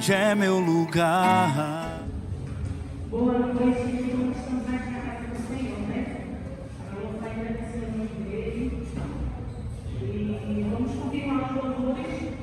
onde é meu lugar. Boa noite, irmãos. Estamos aqui na casa do Senhor, né? Agora eu vou sair agradecendo o nome dele. E vamos continuar os louvores.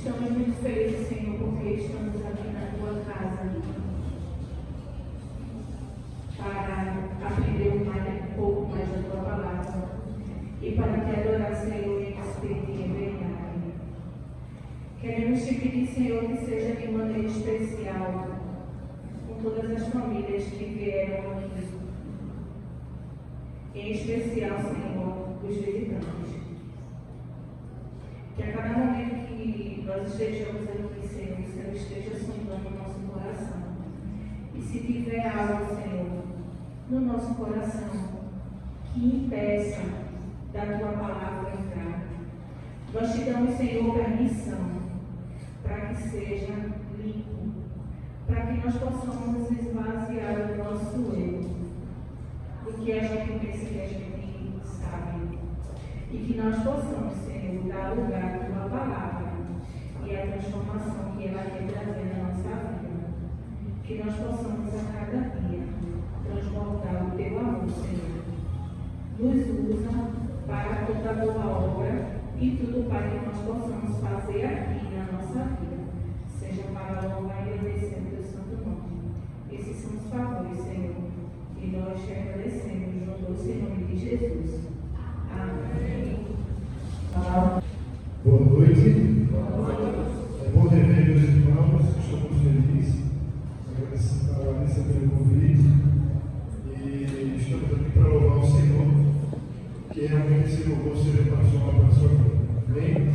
Estamos muito felizes, Senhor, porque estamos aqui na tua casa para aprender um pouco mais da tua palavra e para te adorar, Senhor, em espírito e em verdade. Queremos te pedir, Senhor, que seja de maneira especial com todas as famílias que vieram aqui, em especial, Senhor, os visitantes. Que a cada momento que nós estejamos aqui, Senhor, o Senhor esteja sondando o nosso coração. E se tiver algo, Senhor, no nosso coração que impeça da tua palavra entrar, nós te damos, Senhor, permissão para que seja limpo, para que nós possamos esvaziar o nosso eu, do que a gente pensa que a gente sabe, e que nós possamos, Senhor, dar lugar à tua palavra e à transformação que ela quer trazer na nossa vida. Que nós possamos a cada dia transbordar o teu amor, Senhor. Nos usa para toda boa obra e tudo para que nós possamos fazer aqui na nossa vida, seja para louvar e agradecer o teu santo nome. Esses são os favores, Senhor, e nós te agradecemos no doce nome de Jesus. Amém. Boa noite. É bom rever meus irmãos, estamos felizes, agradecendo pelo convite e estamos aqui para louvar o Senhor, que realmente esse louvor seja transformado para a sua vida. Amém?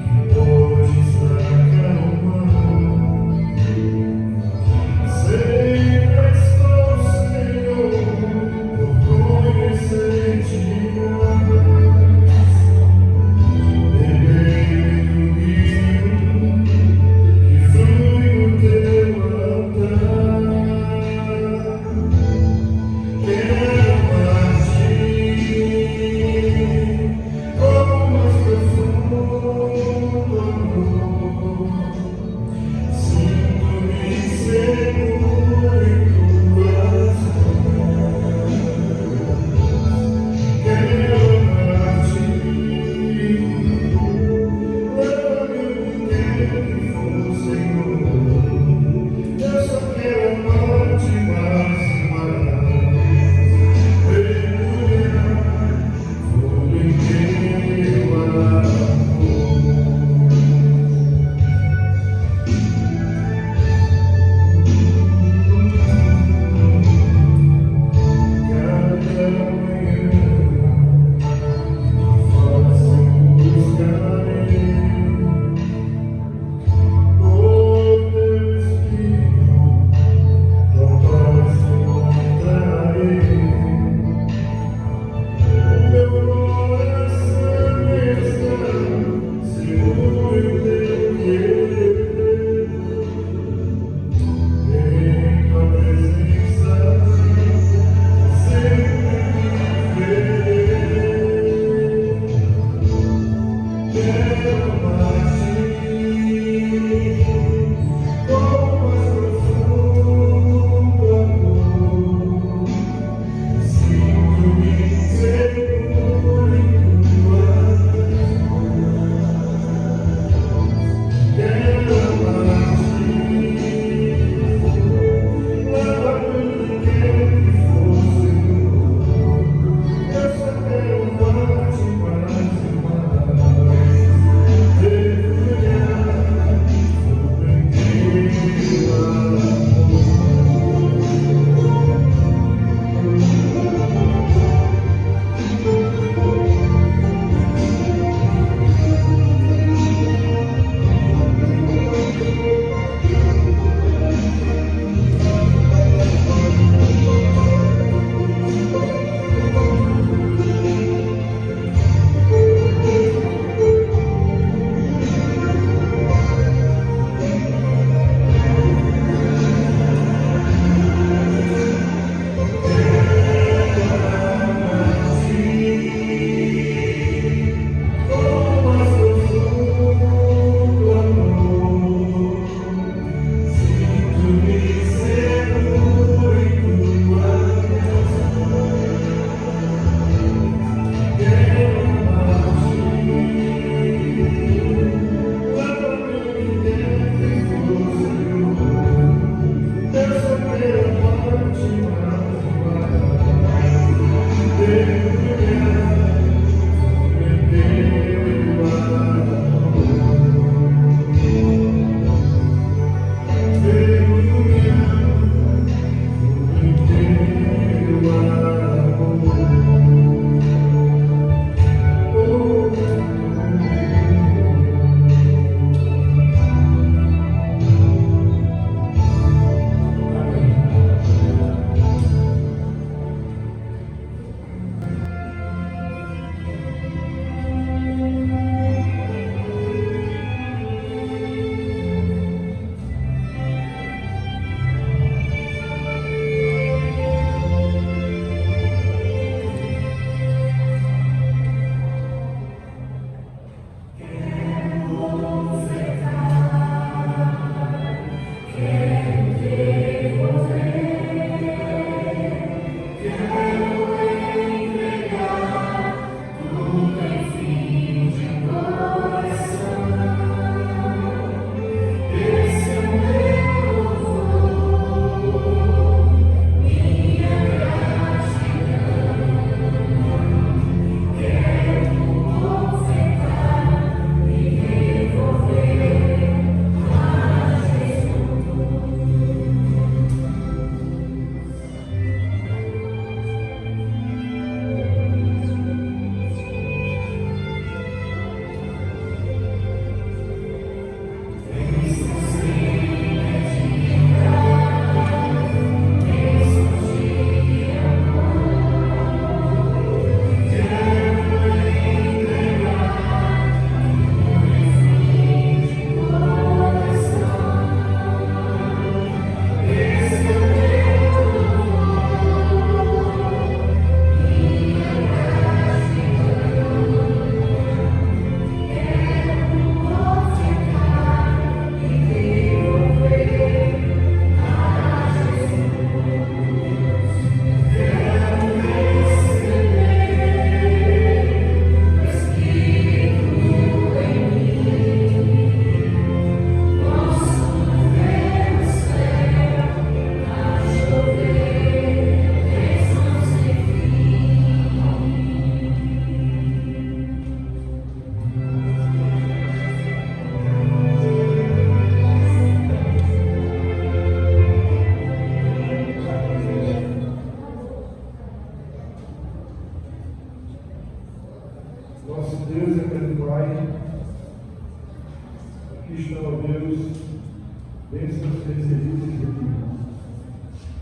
Que pode estar calma.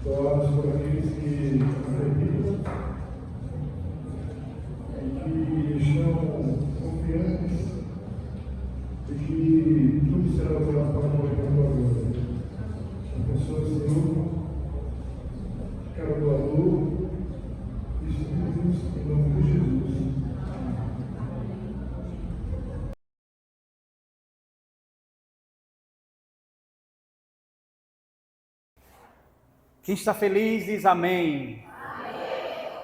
Doados por aqueles que acreditam e que estão confiantes de que tudo será usado para a glória da tua glória. Abençoa, Senhor, cada doador, isso pedimos em nome de Jesus. Quem está feliz diz amém. Amém.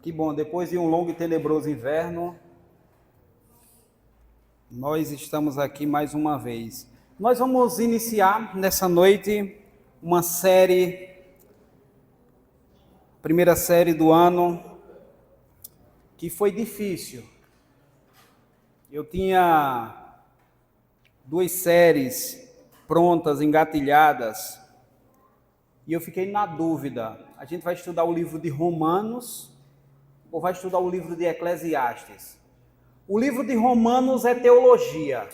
Que bom, depois de um longo e tenebroso inverno, nós estamos aqui mais uma vez. Nós vamos iniciar nessa noite uma série, primeira série do ano, que foi difícil. Eu tinha 2 séries prontas, engatilhadas, e eu fiquei na dúvida, a gente vai estudar o livro de Romanos ou vai estudar o livro de Eclesiastes? O livro de Romanos é teologia,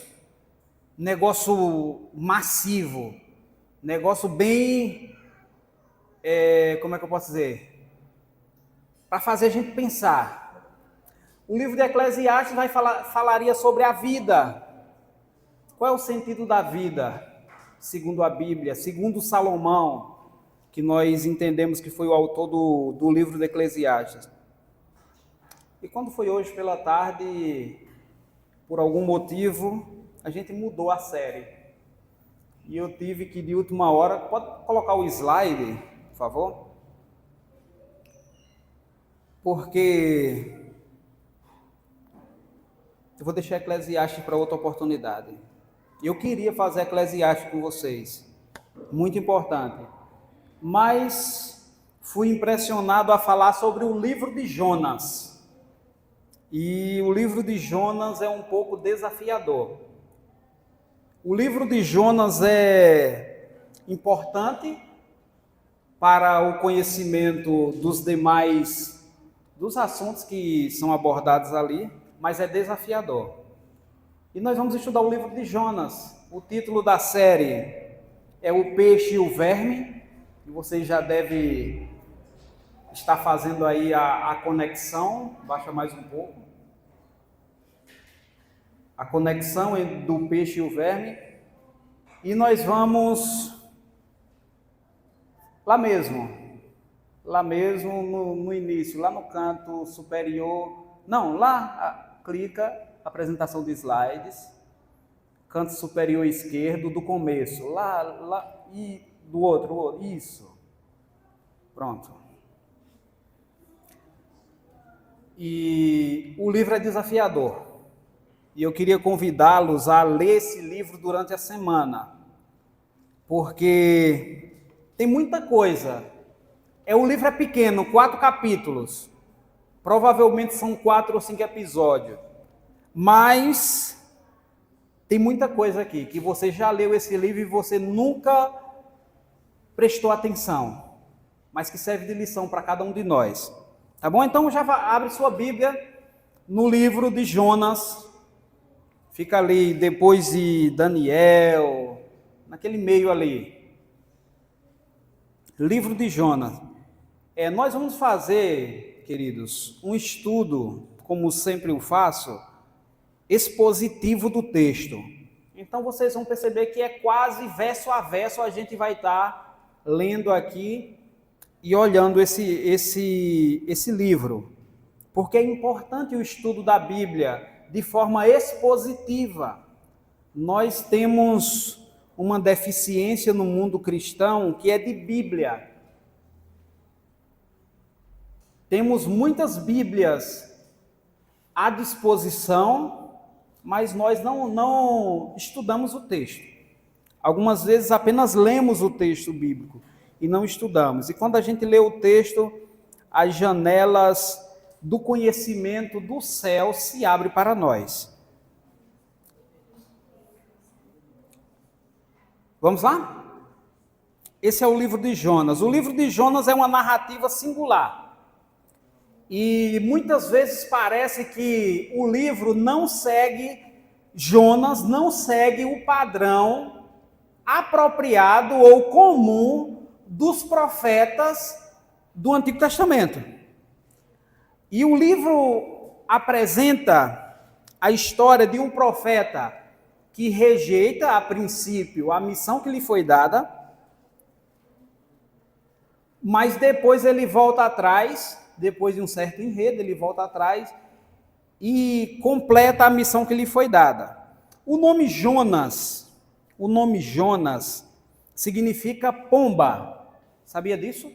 negócio massivo, negócio bem, como é que eu posso dizer? Para fazer a gente pensar. O livro de Eclesiastes falaria sobre a vida. Qual é o sentido da vida? Segundo a Bíblia, segundo Salomão, que nós entendemos que foi o autor do livro de Eclesiastes. E quando foi hoje pela tarde, por algum motivo, a gente mudou a série. E eu tive que, de última hora, pode colocar o slide, por favor? Porque eu vou deixar Eclesiastes para outra oportunidade. Eu queria fazer Eclesiastes com vocês, muito importante, mas fui impressionado a falar sobre o livro de Jonas, e o livro de Jonas é um pouco desafiador. O livro de Jonas é importante para o conhecimento dos assuntos que são abordados ali, mas é desafiador. E nós vamos estudar o livro de Jonas. O título da série é O Peixe e o Verme. E vocês já devem estar fazendo aí a conexão. Baixa mais um pouco. A conexão do peixe e o verme. E nós vamos lá mesmo no início, lá no canto superior. Não, lá, clica. Apresentação de slides, canto superior esquerdo do começo, lá e do outro, isso. Pronto. E o livro é desafiador. E eu queria convidá-los a ler esse livro durante a semana, porque tem muita coisa. O livro é pequeno, 4 capítulos. Provavelmente são 4 ou 5 episódios. Mas tem muita coisa aqui que você já leu esse livro e você nunca prestou atenção, mas que serve de lição para cada um de nós. Tá bom? Então já abre sua Bíblia no livro de Jonas. Fica ali depois de Daniel, naquele meio ali. Livro de Jonas. Nós vamos fazer, queridos, um estudo, como sempre eu faço, expositivo do texto. Então vocês vão perceber que é quase verso a verso, a gente vai estar lendo aqui e olhando esse livro. Porque é importante o estudo da Bíblia de forma expositiva. Nós temos uma deficiência no mundo cristão que é de Bíblia. Temos muitas Bíblias à disposição, mas nós não estudamos o texto. Algumas vezes apenas lemos o texto bíblico e não estudamos. E quando a gente lê o texto, as janelas do conhecimento do céu se abrem para nós. Vamos lá? Esse é o livro de Jonas. O livro de Jonas é uma narrativa singular. E muitas vezes parece que o livro não segue, Jonas não segue o padrão apropriado ou comum dos profetas do Antigo Testamento. E o livro apresenta a história de um profeta que rejeita, a princípio, a missão que lhe foi dada, mas depois ele volta atrás, depois de um certo enredo, ele volta atrás e completa a missão que lhe foi dada. O nome Jonas significa pomba. Sabia disso?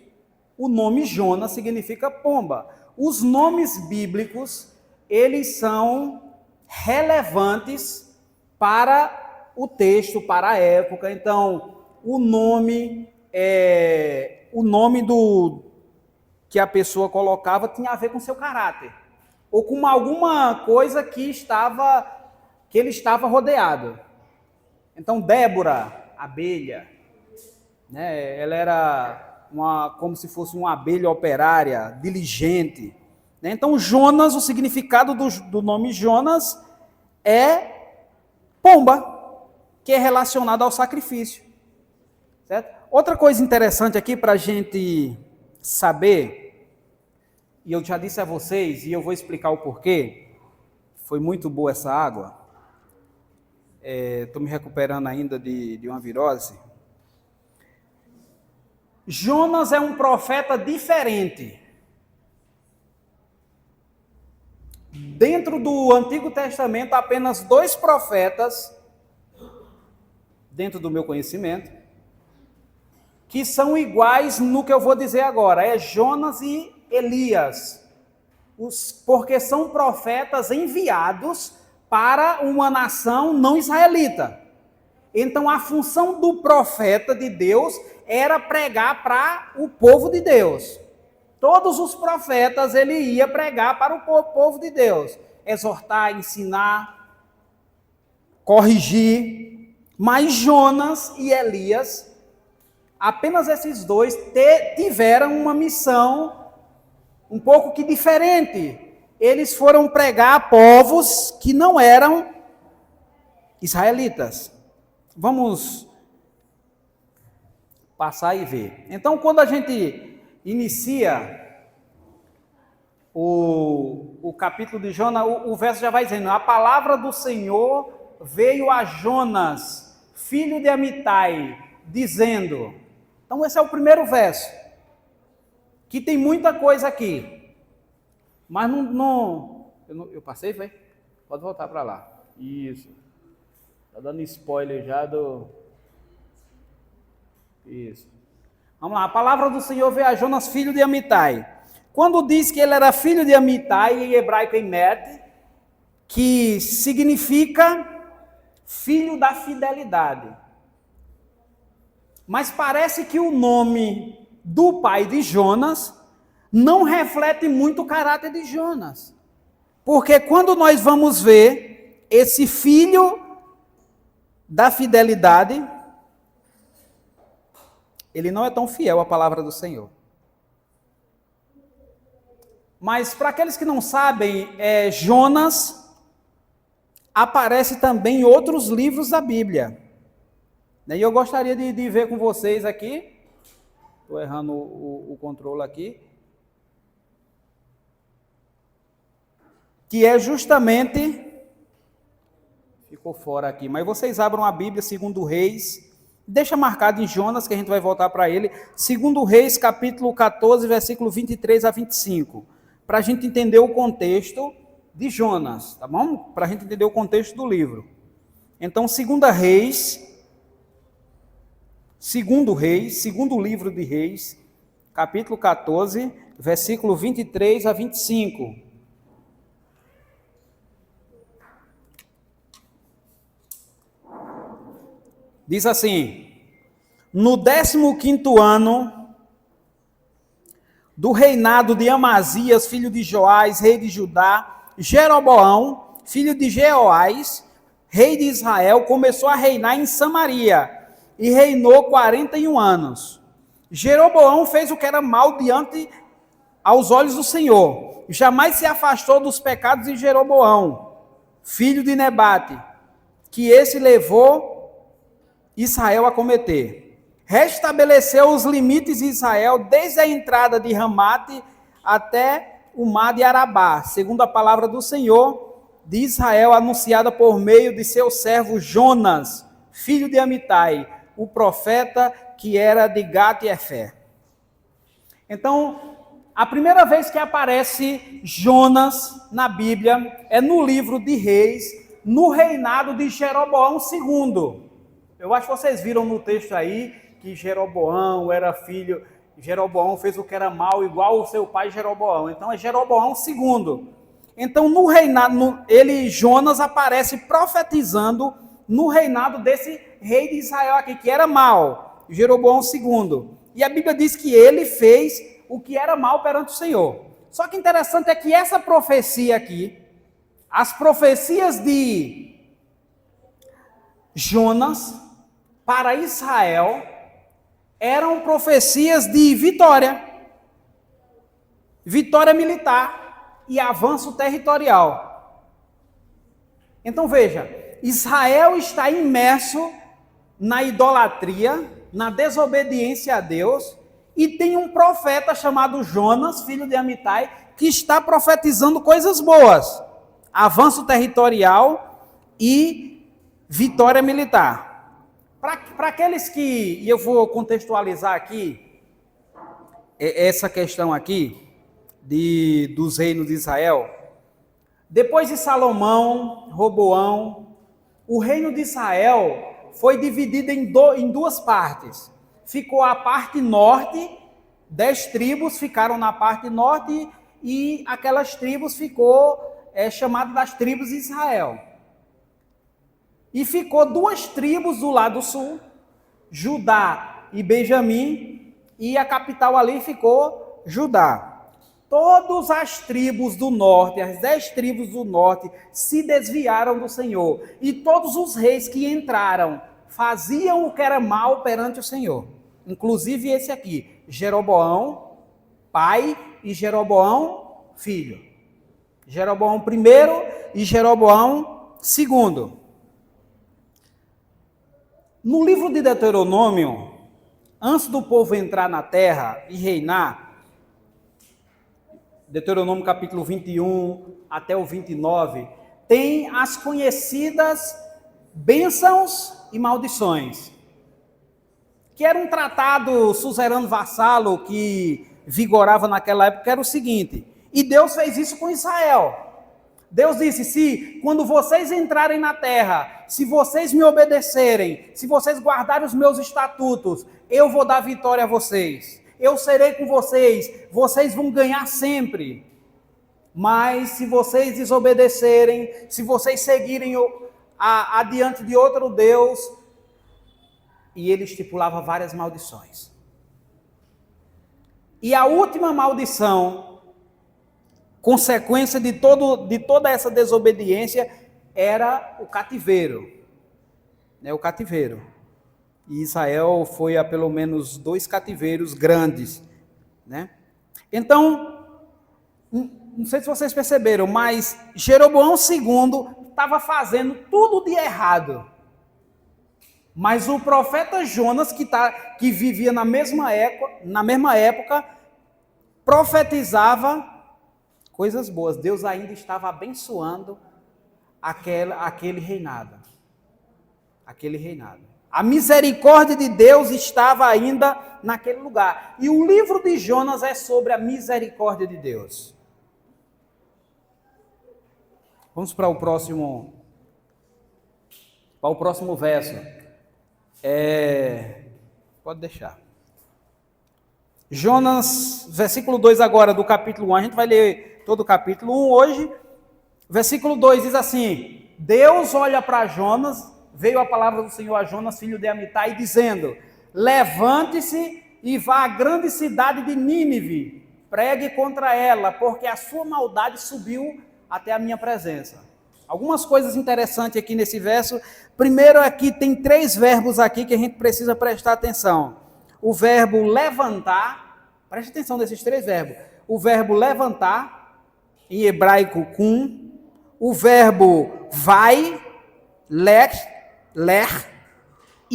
O nome Jonas significa pomba. Os nomes bíblicos, eles são relevantes para o texto, para a época. Então, o nome que a pessoa colocava tinha a ver com seu caráter, ou com alguma coisa que ele estava rodeado. Então, Débora, abelha, né? Ela era como se fosse uma abelha operária, diligente. Né? Então, Jonas, o significado do nome Jonas é pomba, que é relacionado ao sacrifício. Certo? Outra coisa interessante aqui para a gente saber, e eu já disse a vocês, e eu vou explicar o porquê, foi muito boa essa água, estou me recuperando ainda de uma virose. Jonas é um profeta diferente. Dentro do Antigo Testamento, apenas 2 profetas, dentro do meu conhecimento, que são iguais no que eu vou dizer agora, é Jonas e Elias, porque são profetas enviados para uma nação não israelita. Então a função do profeta de Deus era pregar para o povo de Deus. Todos os profetas ele ia pregar para o povo de Deus, exortar, ensinar, corrigir. Mas Jonas e Elias, apenas esses 2 tiveram uma missão um pouco que diferente. Eles foram pregar a povos que não eram israelitas. Vamos passar e ver. Então, quando a gente inicia o capítulo de Jonas, o verso já vai dizendo: a palavra do Senhor veio a Jonas, filho de Amitai, dizendo. Então, esse é o primeiro verso, que tem muita coisa aqui, mas eu passei, foi? Pode voltar para lá. Isso. Está dando spoiler já do... Isso. Vamos lá. A palavra do Senhor veio a Jonas, filho de Amitai. Quando diz que ele era filho de Amitai, em hebraico Emet, que significa filho da fidelidade. Mas parece que o nome do pai de Jonas não reflete muito o caráter de Jonas. Porque quando nós vamos ver esse filho da fidelidade, ele não é tão fiel à palavra do Senhor. Mas para aqueles que não sabem, Jonas aparece também em outros livros da Bíblia. E eu gostaria de ver com vocês aqui, estou errando o controle aqui, que é justamente, ficou fora aqui, mas vocês abram a Bíblia, 2 Reis, deixa marcado em Jonas, que a gente vai voltar para ele, 2 Reis, capítulo 14, versículo 23 a 25, para a gente entender o contexto de Jonas, tá bom? Para a gente entender o contexto do livro. Então, 2 Reis, segundo livro de Reis, capítulo 14, versículo 23 a 25. Diz assim: no 15º ano do reinado de Amazias, filho de Joás, rei de Judá, Jeroboão, filho de Jeoás, rei de Israel, começou a reinar em Samaria e reinou 41 anos. Jeroboão fez o que era mal diante aos olhos do Senhor. Jamais se afastou dos pecados de Jeroboão, filho de Nebate, que esse levou Israel a cometer. Restabeleceu os limites de Israel desde a entrada de Ramate até o mar de Arabá, segundo a palavra do Senhor de Israel, anunciada por meio de seu servo Jonas, filho de Amitai, o profeta que era de Gat-Hefer. Então, a primeira vez que aparece Jonas na Bíblia é no livro de Reis, no reinado de Jeroboão II. Eu acho que vocês viram no texto aí que Jeroboão era filho, Jeroboão fez o que era mal, igual o seu pai Jeroboão. Então é Jeroboão II. Então no reinado, Jonas aparece profetizando no reinado desse rei de Israel aqui, que era mal, Jeroboão II. E a Bíblia diz que ele fez o que era mal perante o Senhor. Só que interessante é que essa profecia aqui, as profecias de Jonas para Israel eram profecias de vitória militar e avanço territorial. Então veja, Israel está imerso na idolatria, na desobediência a Deus, e tem um profeta chamado Jonas, filho de Amitai, que está profetizando coisas boas, avanço territorial e vitória militar. Para aqueles que, e eu vou contextualizar aqui, essa questão aqui, dos reinos de Israel. Depois de Salomão, Roboão, o reino de Israel foi dividido em duas partes. Ficou a parte norte, 10 tribos ficaram na parte norte, e aquelas tribos ficou chamado das tribos de Israel. E ficou 2 tribos do lado sul, Judá e Benjamim, e a capital ali ficou Judá. Todas as tribos do norte, as 10 tribos do norte, se desviaram do Senhor. E todos os reis que entraram faziam o que era mal perante o Senhor. Inclusive esse aqui, Jeroboão, pai, e Jeroboão, filho. Jeroboão primeiro e Jeroboão segundo. No livro de Deuteronômio, antes do povo entrar na terra e reinar, Deuteronômio capítulo 21 até o 29, tem as conhecidas bênçãos e maldições, que era um tratado suzerano vassalo que vigorava naquela época, era o seguinte, e Deus fez isso com Israel. Deus disse, quando vocês entrarem na terra, se vocês me obedecerem, se vocês guardarem os meus estatutos, eu vou dar vitória a vocês. Eu serei com vocês, vocês vão ganhar sempre. Mas se vocês desobedecerem, se vocês seguirem adiante de outro Deus, e ele estipulava várias maldições. E a última maldição, consequência de toda essa desobediência, era o cativeiro. O cativeiro. E Israel foi a pelo menos 2 cativeiros grandes. Então, não sei se vocês perceberam, mas Jeroboão II estava fazendo tudo de errado. Mas o profeta Jonas, que vivia na mesma época, profetizava coisas boas. Deus ainda estava abençoando aquele reinado. Aquele reinado. A misericórdia de Deus estava ainda naquele lugar. E o livro de Jonas é sobre a misericórdia de Deus. Vamos para o próximo verso. Pode deixar. Jonas, versículo 2 agora do capítulo 1. A gente vai ler todo o capítulo 1 hoje. Versículo 2 diz assim: Deus olha para Jonas, veio a palavra do Senhor a Jonas, filho de Amitai, dizendo: levante-se e vá à grande cidade de Nínive, pregue contra ela, porque a sua maldade subiu até a minha presença. Algumas coisas interessantes aqui nesse verso. Primeiro, aqui tem 3 verbos aqui que a gente precisa prestar atenção. O verbo levantar, preste atenção nesses 3 verbos. O verbo levantar, em hebraico kum. O verbo vai, ler,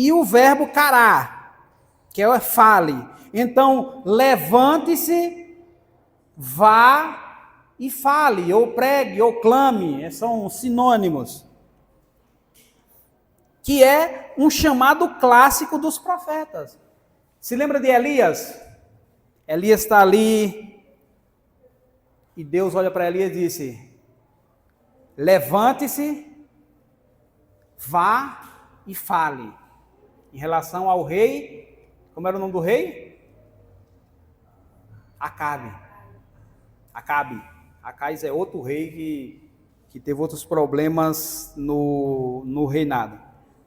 e o verbo cará, que é o fale. Então, levante-se, vá e fale, ou pregue, ou clame, são sinônimos. Que é um chamado clássico dos profetas. Se lembra de Elias? Elias está ali, e Deus olha para Elias e disse: levante-se, vá e fale. Em relação ao rei, como era o nome do rei? Acabe. Acais é outro rei que teve outros problemas no reinado,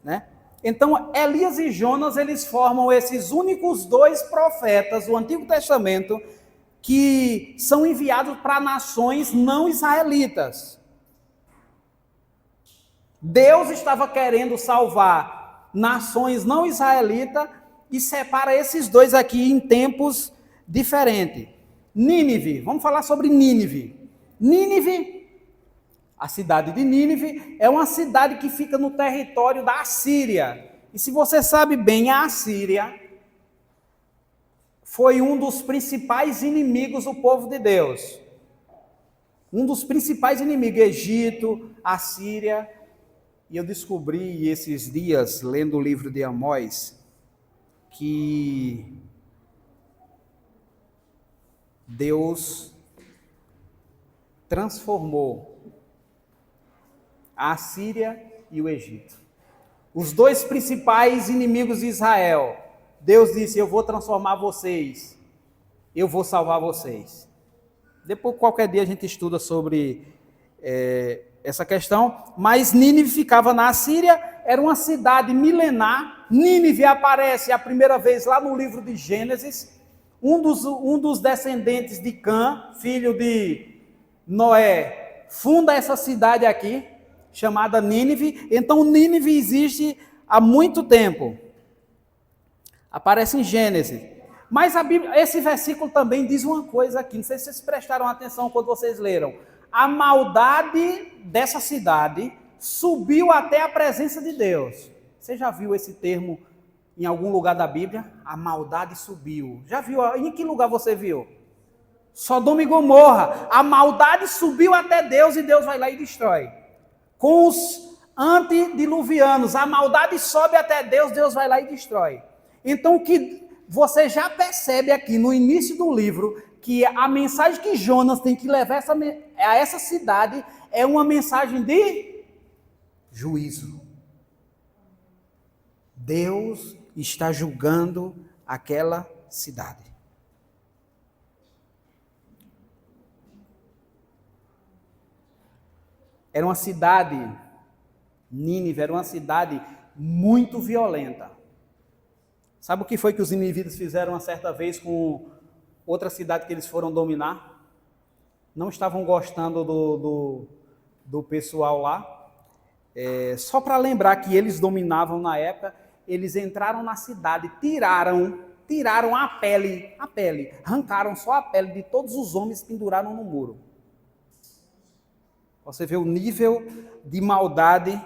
né? Então, Elias e Jonas, eles formam esses únicos 2 profetas do Antigo Testamento que são enviados para nações não israelitas. Deus estava querendo salvar nações não israelitas e separa esses 2 aqui em tempos diferentes. Nínive, vamos falar sobre Nínive. Nínive, a cidade de Nínive, é uma cidade que fica no território da Assíria. E se você sabe bem, a Assíria foi um dos principais inimigos do povo de Deus. Um dos principais inimigos, Egito, Assíria. E eu descobri esses dias, lendo o livro de Amós, que Deus transformou a Assíria e o Egito. Os 2 principais inimigos de Israel. Deus disse: eu vou transformar vocês, eu vou salvar vocês. Depois, qualquer dia, a gente estuda sobre essa questão, mas Nínive ficava na Assíria, era uma cidade milenar. Nínive aparece a primeira vez lá no livro de Gênesis. Um dos descendentes de Cã, filho de Noé, funda essa cidade aqui, chamada Nínive. Então, Nínive existe há muito tempo. Aparece em Gênesis. Mas a Bíblia, esse versículo também diz uma coisa aqui, não sei se vocês prestaram atenção quando vocês leram. A maldade dessa cidade subiu até a presença de Deus. Você já viu esse termo em algum lugar da Bíblia? A maldade subiu. Já viu? Em que lugar você viu? Sodoma e Gomorra. A maldade subiu até Deus e Deus vai lá e destrói. Com os antediluvianos, a maldade sobe até Deus, Deus vai lá e destrói. Então, o que você já percebe aqui no início do livro, que a mensagem que Jonas tem que levar a essa cidade é uma mensagem de juízo. Deus está julgando aquela cidade. Era uma cidade, Nínive, era uma cidade muito violenta. Sabe o que foi que os ninivitas fizeram uma certa vez com outra cidade que eles foram dominar? Não estavam gostando do pessoal lá. Só para lembrar que eles dominavam na época, eles entraram na cidade, tiraram a pele, arrancaram só a pele de todos os homens e penduraram no muro. Você vê o nível de maldade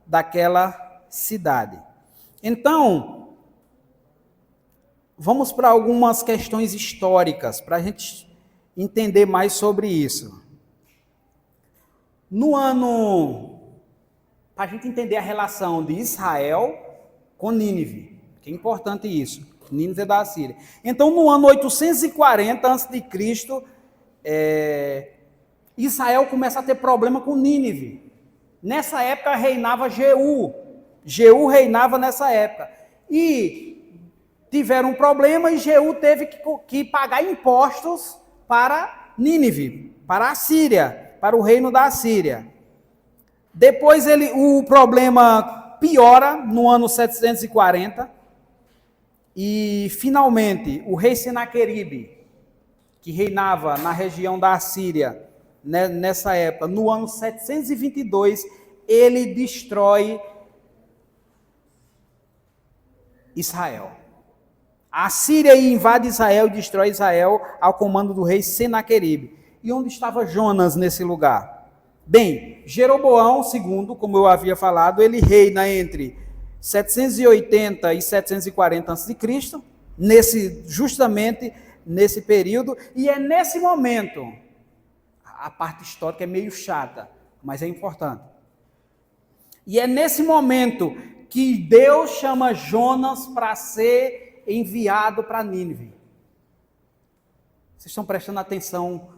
daquela cidade. Então, vamos para algumas questões históricas, para a gente entender mais sobre isso. Para a gente entender a relação de Israel com Nínive, que é importante isso. Nínive é da Assíria. Então, no ano 840 a.C., Israel começa a ter problema com Nínive. Nessa época reinava Jeú. Jeú reinava nessa época. E tiveram um problema e Jeú teve que pagar impostos para Nínive, para a Síria, para o reino da Assíria. Depois o problema piora no ano 740 e finalmente o rei Senaqueribe, que reinava na região da Assíria nessa época, no ano 722, ele destrói Israel. A Síria invade Israel e destrói Israel ao comando do rei Senaqueribe. E onde estava Jonas nesse lugar? Bem, Jeroboão II, como eu havia falado, ele reina entre 780 e 740 a.C., justamente nesse período, e é nesse momento, a parte histórica é meio chata, mas é importante. E é nesse momento que Deus chama Jonas para ser enviado para Nínive. Vocês estão prestando atenção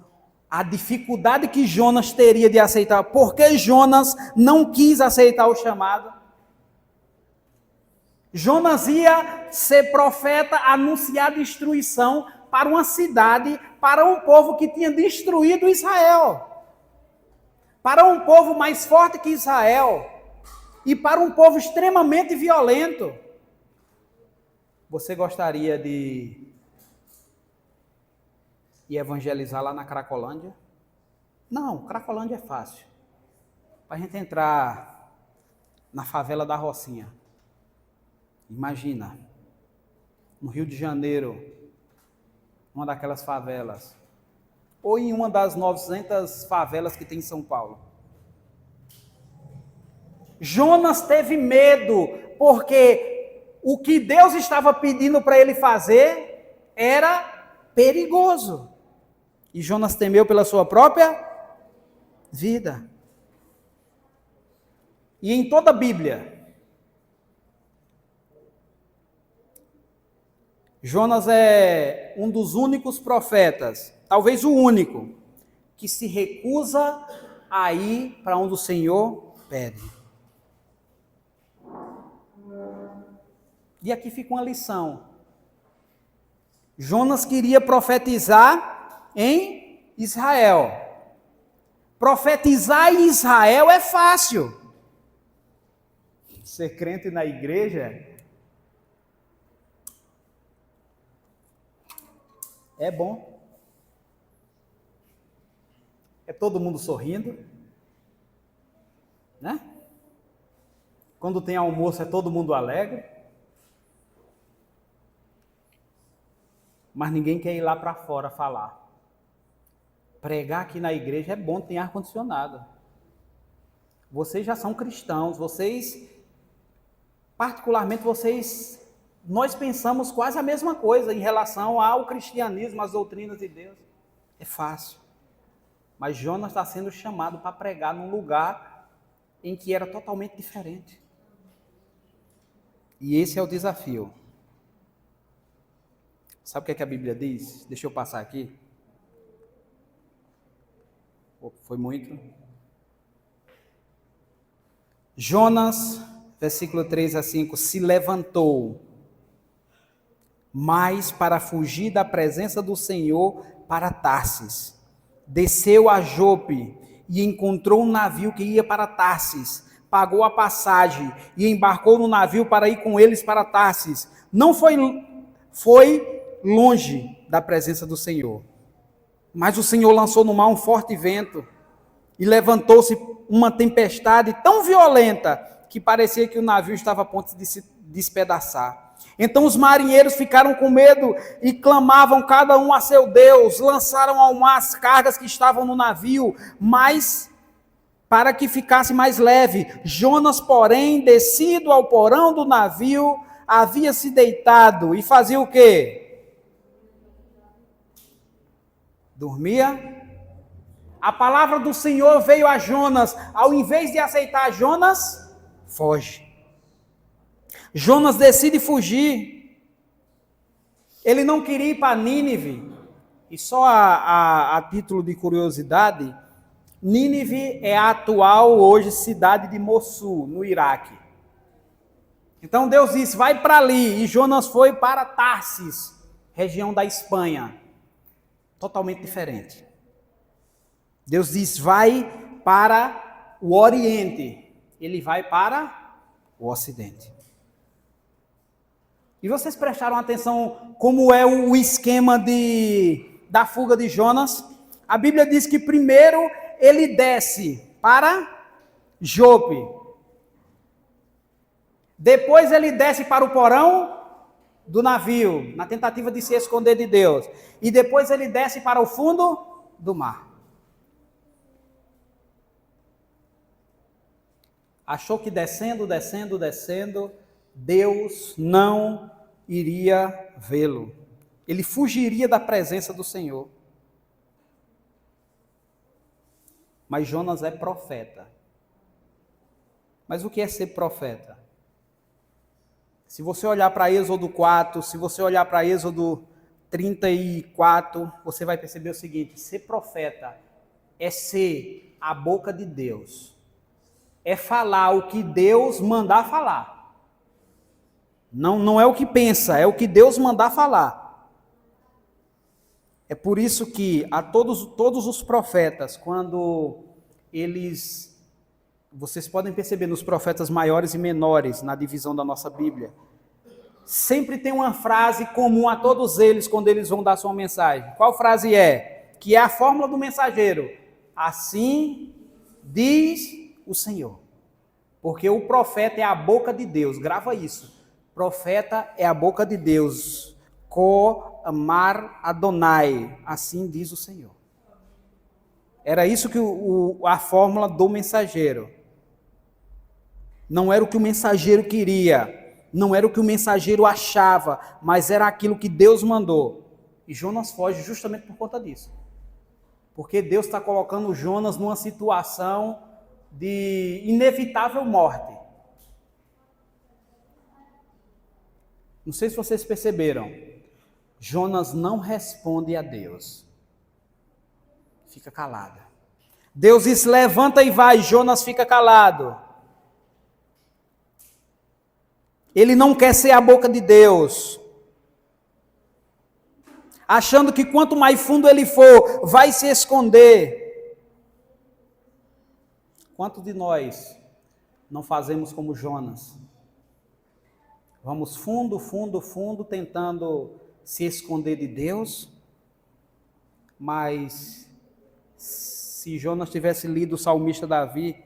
à dificuldade que Jonas teria de aceitar? Por que Jonas não quis aceitar o chamado? Jonas ia ser profeta, anunciar destruição para uma cidade, para um povo que tinha destruído Israel, para um povo mais forte que Israel, e para um povo extremamente violento. Você gostaria de evangelizar lá na Cracolândia? Não, Cracolândia é fácil. Para a gente entrar na favela da Rocinha. Imagina, no Rio de Janeiro, uma daquelas favelas, ou em uma das 900 favelas que tem em São Paulo. Jonas teve medo, porque o que Deus estava pedindo para ele fazer era perigoso. E Jonas temeu pela sua própria vida. E em toda a Bíblia, Jonas é um dos únicos profetas, talvez o único, que se recusa a ir para onde o Senhor pede. E aqui fica uma lição. Jonas queria profetizar em Israel. Profetizar em Israel é fácil. Ser crente na igreja é bom. É todo mundo sorrindo, né? Quando tem almoço é todo mundo alegre. Mas ninguém quer ir lá para fora falar. Pregar aqui na igreja é bom, tem ar-condicionado. Vocês já são cristãos, particularmente vocês, nós pensamos quase a mesma coisa em relação ao cristianismo, às doutrinas de Deus. É fácil. Mas Jonas está sendo chamado para pregar num lugar em que era totalmente diferente. E esse é o desafio. Sabe o que a Bíblia diz? Deixa eu passar aqui. Foi muito. Jonas, versículo 3 a 5, se levantou, mas para fugir da presença do Senhor para Tarsis. Desceu a Jope e encontrou um navio que ia para Tarsis. Pagou a passagem e embarcou no navio para ir com eles para Tarsis. Não foi longe da presença do Senhor. Mas o Senhor lançou no mar um forte vento e levantou-se uma tempestade tão violenta que parecia que o navio estava a ponto de se despedaçar. Então os marinheiros ficaram com medo e clamavam cada um a seu Deus, lançaram ao mar as cargas que estavam no navio, mas para que ficasse mais leve. Jonas, porém, descido ao porão do navio, havia se deitado e fazia o quê? Dormia. A palavra do Senhor veio a Jonas. Ao invés de aceitar Jonas, foge. Jonas decide fugir. Ele não queria ir para Nínive. E só a título de curiosidade, Nínive é a atual hoje cidade de Mossul, no Iraque. Então Deus disse, vai para ali. E Jonas foi para Tarsis, região da Espanha. Totalmente diferente. Deus diz, vai para o Oriente. Ele vai para o Ocidente. E vocês prestaram atenção como é o esquema da fuga de Jonas? A Bíblia diz que primeiro ele desce para Jope. Depois ele desce para o porão do navio, na tentativa de se esconder de Deus. E depois ele desce para o fundo do mar. Achou que descendo, Deus não iria vê-lo. Ele fugiria da presença do Senhor. Mas Jonas é profeta. Mas o que é ser profeta? Se você olhar para Êxodo 4, se você olhar para Êxodo 34, você vai perceber o seguinte: ser profeta é ser a boca de Deus. É falar o que Deus mandar falar. Não é o que pensa, é o que Deus mandar falar. É por isso que a todos os profetas, quando eles, vocês podem perceber nos profetas maiores e menores, na divisão da nossa Bíblia, sempre tem uma frase comum a todos eles quando eles vão dar sua mensagem. Qual frase é? Que é a fórmula do mensageiro. Assim diz o Senhor. Porque o profeta é a boca de Deus. Grava isso. Profeta é a boca de Deus. Ko-amar Adonai. Assim diz o Senhor. Era isso que a fórmula do mensageiro. Não era o que o mensageiro queria. Não era o que o mensageiro achava. Mas era aquilo que Deus mandou. E Jonas foge justamente por conta disso. Porque Deus está colocando Jonas numa situação de inevitável morte. Não sei se vocês perceberam. Jonas não responde a Deus. Fica calado. Deus diz: levanta e vai. Jonas fica calado. Ele não quer ser a boca de Deus. Achando que quanto mais fundo ele for, vai se esconder. Quantos de nós não fazemos como Jonas? Vamos fundo, fundo, fundo, tentando se esconder de Deus. Mas se Jonas tivesse lido o salmista Davi,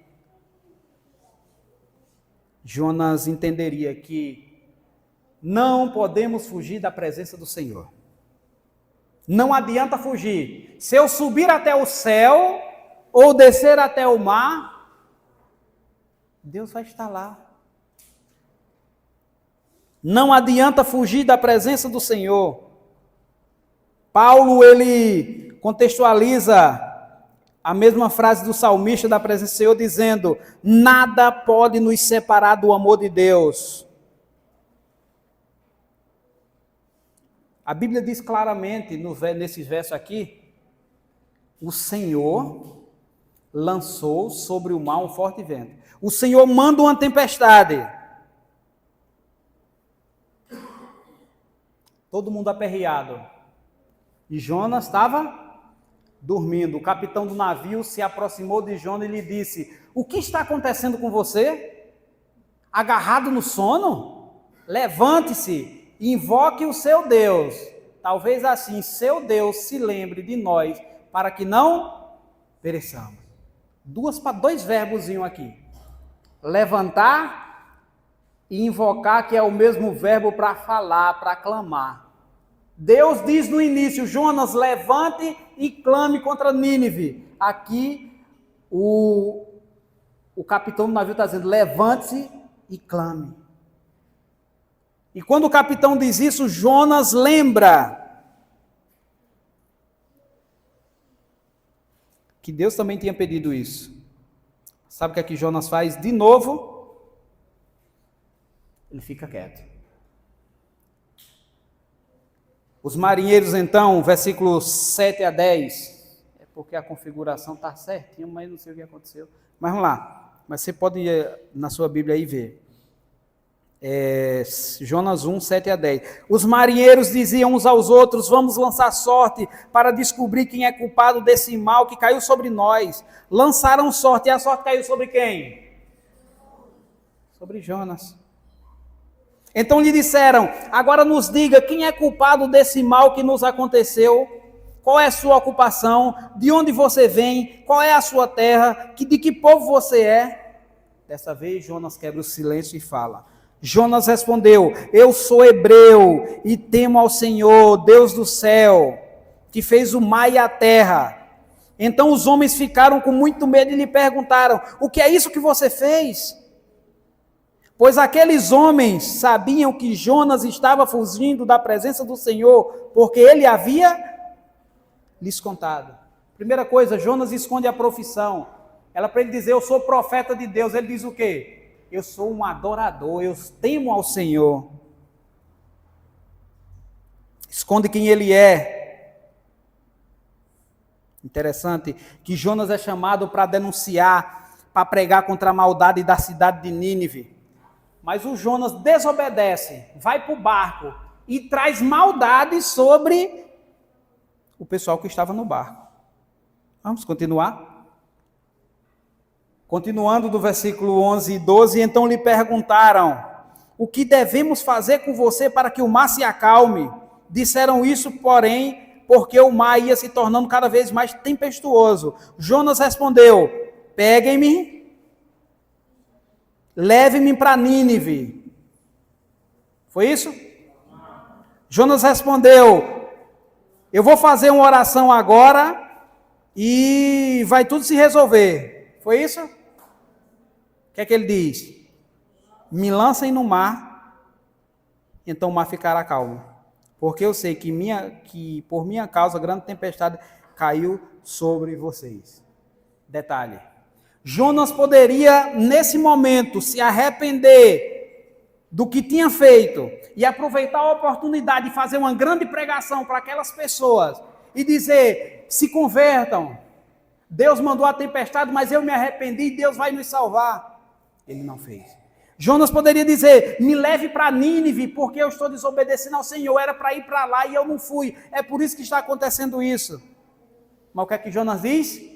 Jonas entenderia que não podemos fugir da presença do Senhor. Não adianta fugir. Se eu subir até o céu ou descer até o mar, Deus vai estar lá. Não adianta fugir da presença do Senhor. Paulo, ele contextualiza a mesma frase do salmista da presença do Senhor, dizendo: nada pode nos separar do amor de Deus. A Bíblia diz claramente, nesses versos aqui, o Senhor lançou sobre o mar um forte vento. O Senhor manda uma tempestade. Todo mundo aperreado. E Jonas estava dormindo. O capitão do navio se aproximou de Jonas e lhe disse: o que está acontecendo com você? Agarrado no sono? Levante-se. Invoque o seu Deus. Talvez assim seu Deus se lembre de nós para que não pereçamos. Dois verbozinhos aqui. Levantar e invocar, que é o mesmo verbo para falar, para clamar. Deus diz no início: Jonas, levante e clame contra Nínive. Aqui o capitão do navio está dizendo: levante-se e clame. E quando o capitão diz isso, Jonas lembra que Deus também tinha pedido isso. Sabe o que é que Jonas faz? De novo, ele fica quieto. Os marinheiros então, versículos 7 a 10, é porque a configuração está certinha, mas não sei o que aconteceu. Mas vamos lá, mas você pode ir na sua Bíblia aí ver. Jonas 1, 7 a 10. Os marinheiros diziam uns aos outros: vamos lançar sorte para descobrir quem é culpado desse mal que caiu sobre nós. Lançaram sorte, e a sorte caiu sobre quem? Sobre Jonas. Então lhe disseram: agora nos diga quem é culpado desse mal que nos aconteceu. Qual é a sua ocupação? De onde você vem? Qual é a sua terra? De que povo você é? Dessa vez Jonas quebra o silêncio e fala. Jonas respondeu: eu sou hebreu e temo ao Senhor, Deus do céu, que fez o mar e a terra. Então os homens ficaram com muito medo e lhe perguntaram: o que é isso que você fez? pois aqueles homens sabiam que Jonas estava fugindo da presença do Senhor, porque ele havia lhes contado. Primeira coisa, Jonas esconde a profissão. Ela para ele dizer, eu sou profeta de Deus. Ele diz o quê? Eu sou um adorador, eu temo ao Senhor. Esconde quem ele é. Interessante que Jonas é chamado para denunciar, para pregar contra a maldade da cidade de Nínive. Mas o Jonas desobedece, vai para o barco e traz maldade sobre o pessoal que estava no barco. Vamos continuar? Continuando do versículo 11 e 12, então lhe perguntaram, o que devemos fazer com você para que o mar se acalme? Disseram isso, porém, porque o mar ia se tornando cada vez mais tempestuoso. Jonas respondeu, peguem-me, leve-me para Nínive. Foi isso? Jonas respondeu, eu vou fazer uma oração agora e vai tudo se resolver. Foi isso? O que é que ele diz? Me lancem no mar, então o mar ficará calmo. Porque eu sei que por minha causa grande tempestade caiu sobre vocês. Detalhe. Jonas poderia, nesse momento, se arrepender do que tinha feito e aproveitar a oportunidade de fazer uma grande pregação para aquelas pessoas e dizer, se convertam, Deus mandou a tempestade, mas eu me arrependi e Deus vai nos salvar. Ele não fez. Jonas poderia dizer, me leve para Nínive, porque eu estou desobedecendo ao Senhor, era para ir para lá e eu não fui, é por isso que está acontecendo isso. Mas o que é que Jonas diz?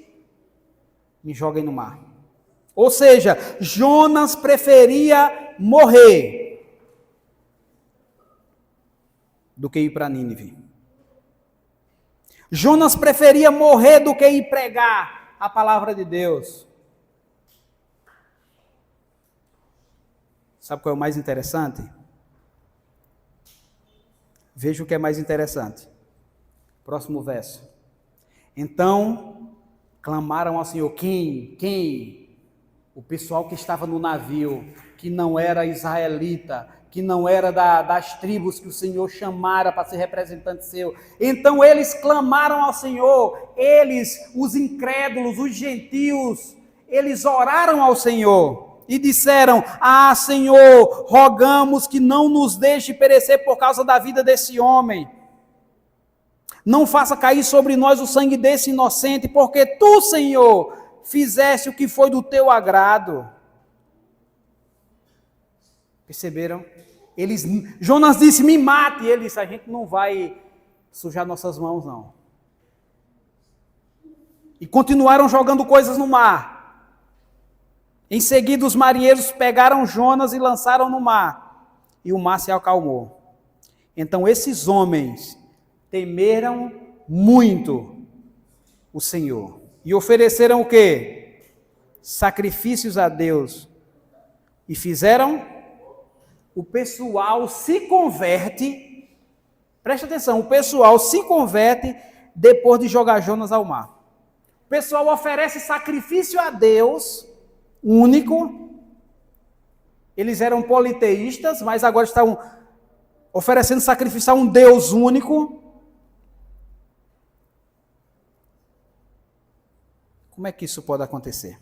Me joguem no mar. Ou seja, Jonas preferia morrer do que ir para Nínive. Jonas preferia morrer do que ir pregar a palavra de Deus. Sabe qual é o mais interessante? Veja o que é mais interessante. Próximo verso. Então, clamaram ao Senhor. Quem? O pessoal que estava no navio, que não era israelita, que não era das tribos que o Senhor chamara para ser representante seu. Então eles clamaram ao Senhor, eles, os incrédulos, os gentios, eles oraram ao Senhor e disseram, Senhor, rogamos que não nos deixe perecer por causa da vida desse homem. Não faça cair sobre nós o sangue desse inocente, porque tu, Senhor, fizeste o que foi do teu agrado. Perceberam? Jonas disse, me mate. E ele disse, a gente não vai sujar nossas mãos, não. E continuaram jogando coisas no mar. Em seguida, os marinheiros pegaram Jonas e lançaram no mar. E o mar se acalmou. Então, esses homens temeram muito o Senhor. E ofereceram o quê? Sacrifícios a Deus. E fizeram? O pessoal se converte, presta atenção, o pessoal se converte depois de jogar Jonas ao mar. O pessoal oferece sacrifício a Deus, único. Eles eram politeístas, mas agora estão oferecendo sacrifício a um Deus único. Como é que isso pode acontecer?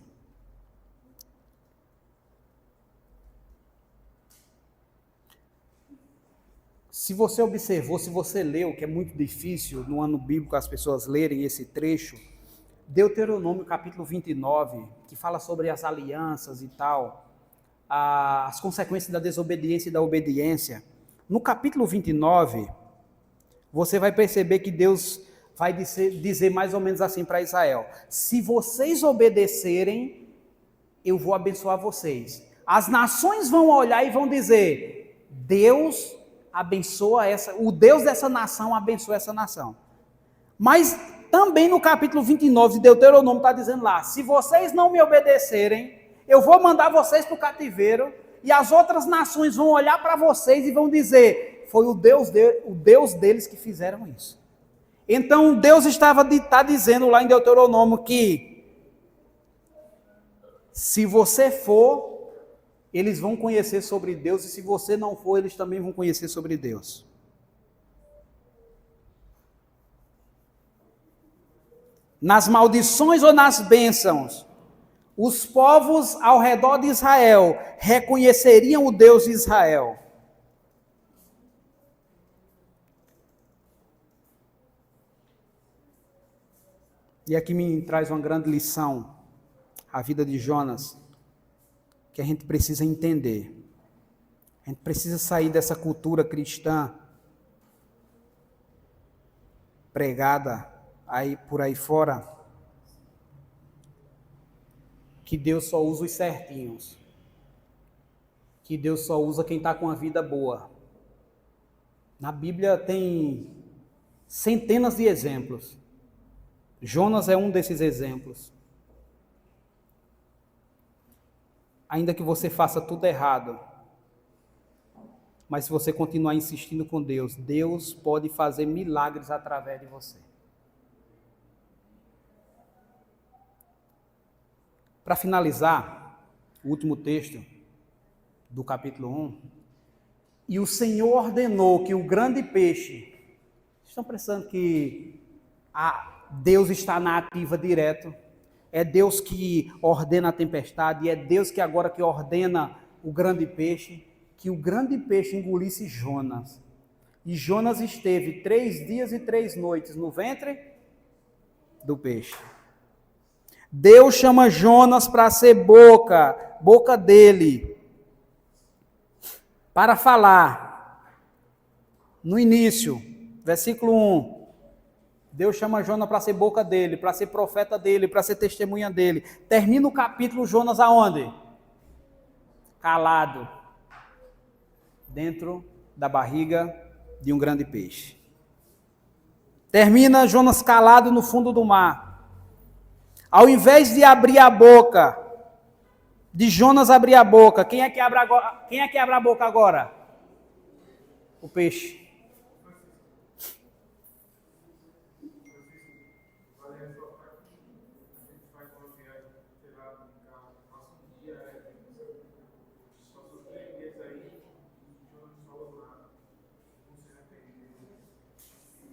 Se você observou, se você leu, que é muito difícil no ano bíblico as pessoas lerem esse trecho, Deuteronômio capítulo 29, que fala sobre as alianças e tal, as consequências da desobediência e da obediência. No capítulo 29, você vai perceber que Deus vai dizer mais ou menos assim para Israel, se vocês obedecerem, eu vou abençoar vocês. As nações vão olhar e vão dizer, Deus abençoa o Deus dessa nação abençoa essa nação. Mas também no capítulo 29 de Deuteronômio está dizendo lá, se vocês não me obedecerem, eu vou mandar vocês para o cativeiro, e as outras nações vão olhar para vocês e vão dizer, foi o Deus deles que fizeram isso. Então Deus está dizendo lá em Deuteronômio que, se você for, eles vão conhecer sobre Deus, e se você não for, eles também vão conhecer sobre Deus. Nas maldições ou nas bênçãos, os povos ao redor de Israel reconheceriam o Deus de Israel. E aqui me traz uma grande lição, a vida de Jonas, que a gente precisa entender. A gente precisa sair dessa cultura cristã pregada aí por aí fora, que Deus só usa os certinhos, que Deus só usa quem está com a vida boa. Na Bíblia tem centenas de exemplos. Jonas é um desses exemplos. Ainda que você faça tudo errado, mas se você continuar insistindo com Deus, Deus pode fazer milagres através de você. Para finalizar, o último texto do capítulo 1, e o Senhor ordenou que o grande peixe, estão pensando que Deus está na ativa direto, é Deus que ordena a tempestade, é Deus que agora que ordena o grande peixe, que o grande peixe engolisse Jonas. E Jonas esteve 3 dias e 3 noites no ventre do peixe. Deus chama Jonas para ser boca dele, para falar. No início, versículo 1, Deus chama Jonas para ser boca dele, para ser profeta dele, para ser testemunha dele. Termina o capítulo Jonas aonde? Calado, dentro da barriga de um grande peixe. Termina Jonas calado no fundo do mar. Ao invés de abrir a boca, de Jonas abrir a boca, quem é que abre a boca agora? O peixe.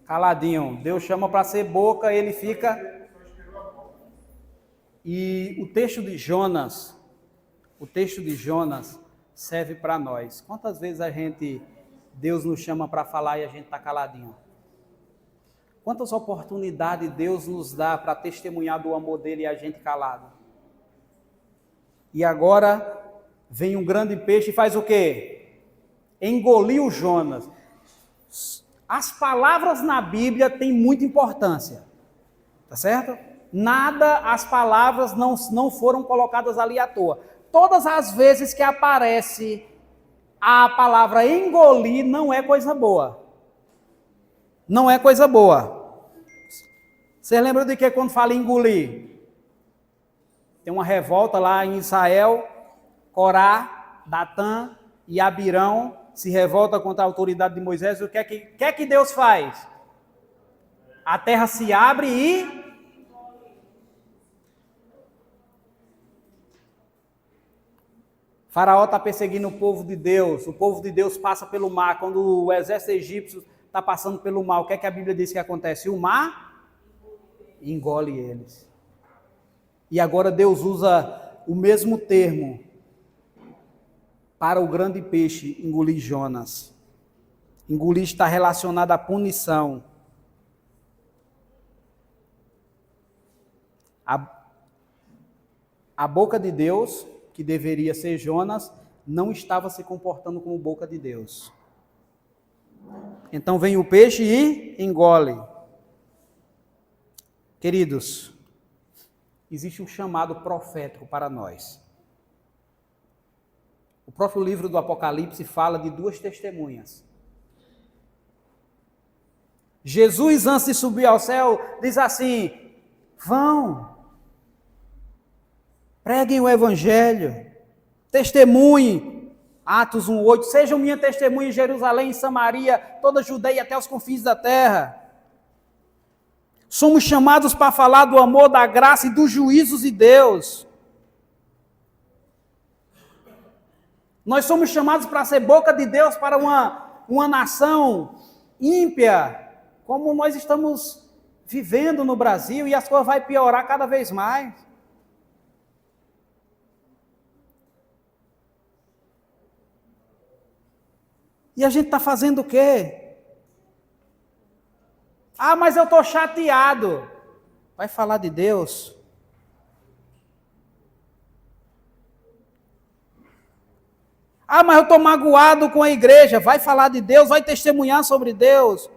Caladinho. Deus chama para ser boca, ele fica. E o texto de Jonas serve para nós. Quantas vezes Deus nos chama para falar e a gente está caladinho? Quantas oportunidades Deus nos dá para testemunhar do amor dele e a gente calado? E agora vem um grande peixe e faz o quê? Engoliu Jonas. As palavras na Bíblia têm muita importância, tá certo? As palavras não foram colocadas ali à toa. Todas as vezes que aparece a palavra engolir, não é coisa boa. Não é coisa boa. Você lembra de que quando fala engolir? Tem uma revolta lá em Israel, Corá, Datã e Abirão se revolta contra a autoridade de Moisés. O que é que Deus faz? A terra se abre e Faraó está perseguindo o povo de Deus passa pelo mar. Quando o exército egípcio está passando pelo mar, o que é que a Bíblia diz que acontece? O mar engole eles. E agora Deus usa o mesmo termo para o grande peixe engolir Jonas. Engolir está relacionado à punição. A boca de Deus, que deveria ser Jonas, não estava se comportando como boca de Deus. Então vem o peixe e engole. Queridos, existe um chamado profético para nós. O próprio livro do Apocalipse fala de 2 testemunhas. Jesus, antes de subir ao céu, diz assim: vão, preguem o evangelho, testemunhem, Atos 1:8, sejam minha testemunha em Jerusalém, em Samaria, toda a Judeia até os confins da terra. Somos chamados para falar do amor, da graça e dos juízos de Deus. Nós somos chamados para ser boca de Deus para uma nação ímpia, como nós estamos vivendo no Brasil, e as coisas vão piorar cada vez mais. E a gente está fazendo o quê? Ah, mas eu estou chateado. Vai falar de Deus. Ah, mas eu estou magoado com a igreja. Vai falar de Deus, vai testemunhar sobre Deus.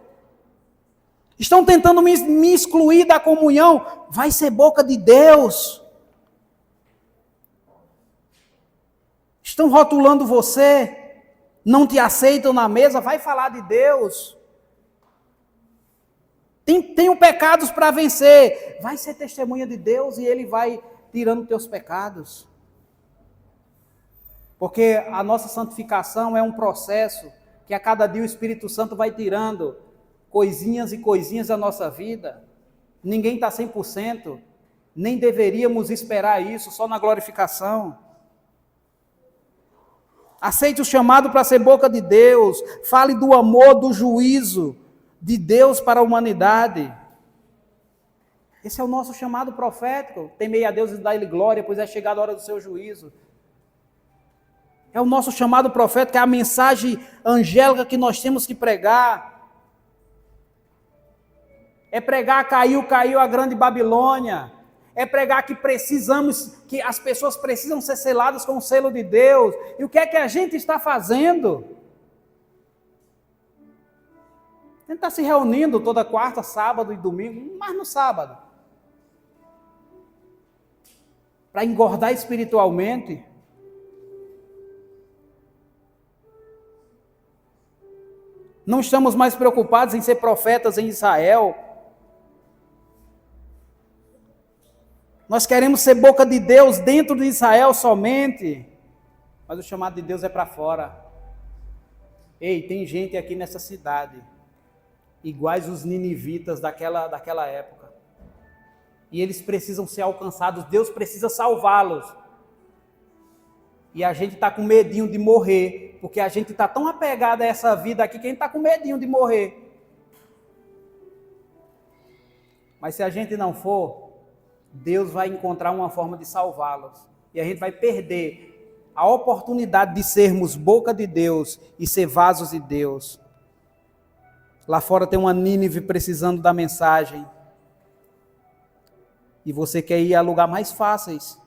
Estão tentando me excluir da comunhão. Vai ser boca de Deus. Estão rotulando você. Não te aceitam na mesa. Vai falar de Deus. Tenho pecados para vencer. Vai ser testemunha de Deus e Ele vai tirando teus pecados. Porque a nossa santificação é um processo que a cada dia o Espírito Santo vai tirando coisinhas e coisinhas da nossa vida. Ninguém está 100%, nem deveríamos esperar isso só na glorificação. Aceite o chamado para ser boca de Deus. Fale do amor, do juízo de Deus para a humanidade. Esse é o nosso chamado profético. Temei a Deus e dai-lhe glória, pois é chegada a hora do seu juízo. É o nosso chamado profético, é a mensagem angélica que nós temos que pregar. É pregar caiu a grande Babilônia. É pregar que que as pessoas precisam ser seladas com o selo de Deus. E o que é que a gente está fazendo? A gente está se reunindo toda quarta, sábado e domingo, mas no sábado. Para engordar espiritualmente. Não estamos mais preocupados em ser profetas em Israel. Nós queremos ser boca de Deus dentro de Israel somente. Mas o chamado de Deus é para fora. Ei, tem gente aqui nessa cidade, iguais os ninivitas daquela época. E eles precisam ser alcançados, Deus precisa salvá-los. E a gente está com medinho de morrer, porque a gente está tão apegado a essa vida aqui que a gente está com medinho de morrer. Mas se a gente não for, Deus vai encontrar uma forma de salvá-los. E a gente vai perder a oportunidade de sermos boca de Deus e ser vasos de Deus. Lá fora tem uma Nínive precisando da mensagem. E você quer ir a lugares mais fáceis.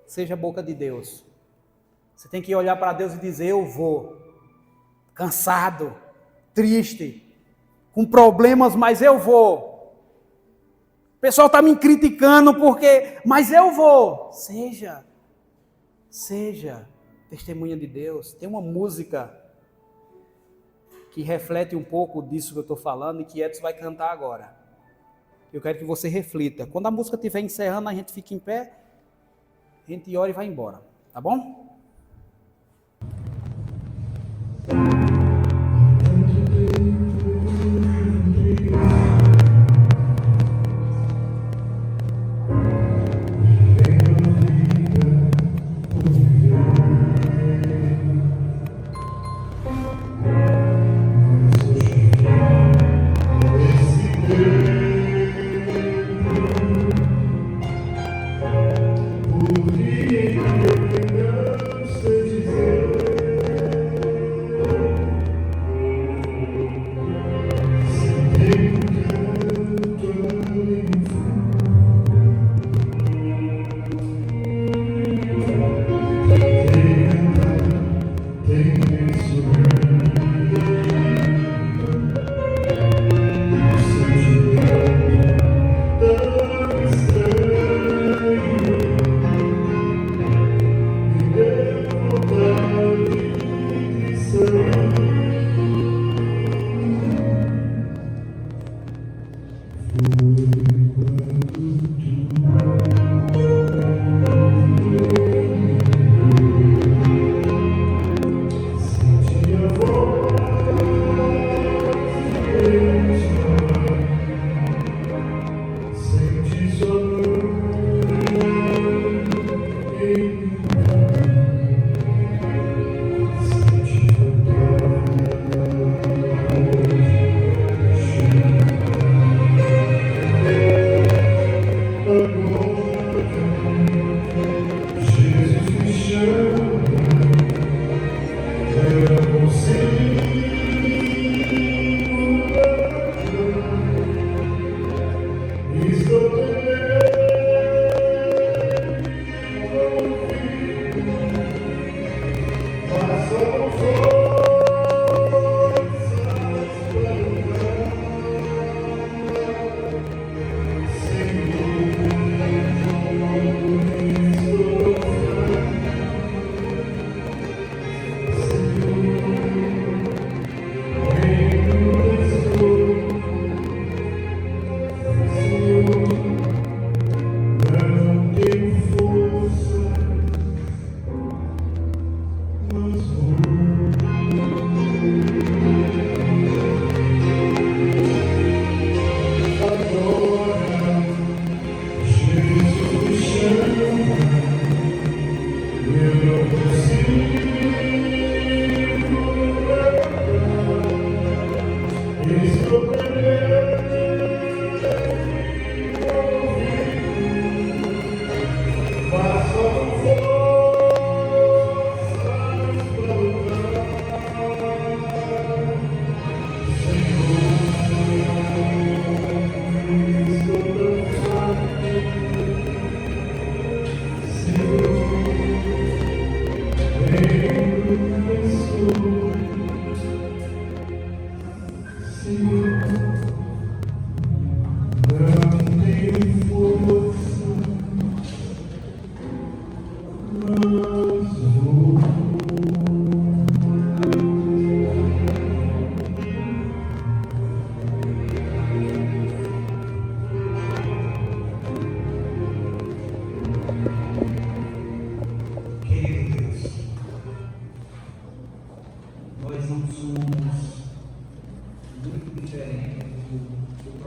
Seja boca de Deus. Você tem que olhar para Deus e dizer, eu vou. Cansado, triste, com problemas, mas eu vou. O pessoal está me criticando mas eu vou. Seja testemunha de Deus. Tem uma música que reflete um pouco disso que eu estou falando e que Edson vai cantar agora. Eu quero que você reflita. Quando a música estiver encerrando, a gente fica em pé, a gente ora e vai embora. Tá bom? Por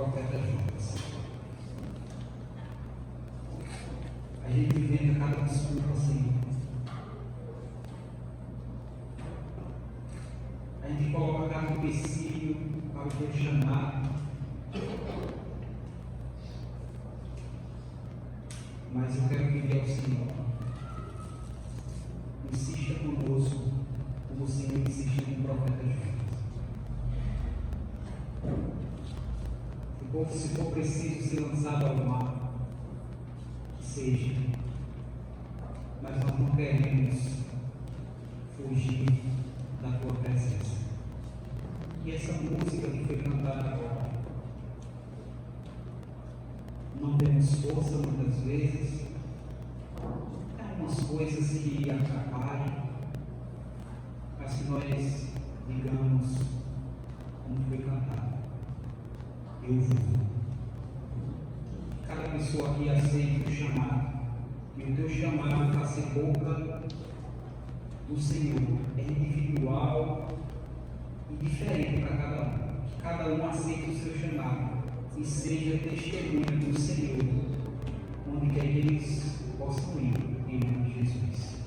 profeta Jonas. A gente inventa cada desculpa assim. A gente coloca cada empecilho para o teu chamado. Mas eu quero pedir ao Senhor, insista conosco, como o Senhor insistiu com o profeta Jonas. Se for preciso ser lançado ao mar, que seja, mas nós não queremos fugir da tua presença. E essa música que foi cantada agora, não temos força muitas vezes, há umas coisas que atrapalham, mas que nós digamos, como foi cantado, eu vou. Cada pessoa aqui aceita o chamado, e o teu chamado para ser boca do Senhor é individual e diferente para cada um. Que cada um aceite o seu chamado e seja testemunha do Senhor, onde quer que eles possam ir, em nome de Jesus.